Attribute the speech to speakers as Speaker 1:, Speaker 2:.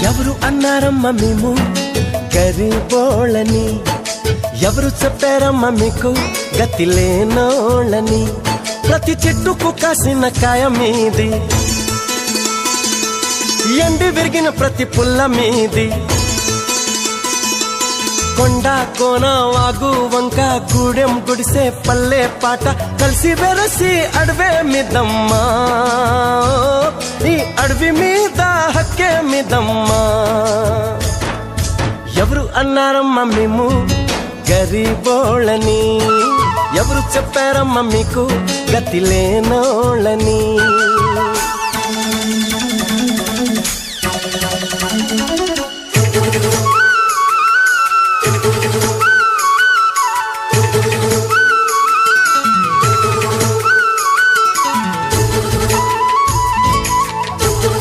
Speaker 1: ఎవరు అన్నారమ్మా మేము గరీబోళ్ళని, ఎవరు చెప్పారమ్మా మీకు గతి లేనోళ్ళని. ప్రతి చెట్టుకు కాసిన కాయ మీది, ఎండి విరిగిన ప్రతి పుల్ల మీది. కొండ కోన వాగు వంక గూడెం గుడిసే పల్లె పాట కలిసి వెరసి అడవే మిదమ్మా, ఈ అడవి మీద హక్కే మిదమ్మా. ఎవరు అన్నారమ్మా మేము గరీబోళ్ళని, ఎవరు చెప్పారమ్మా మీకు గతి లేనోళ్ళని.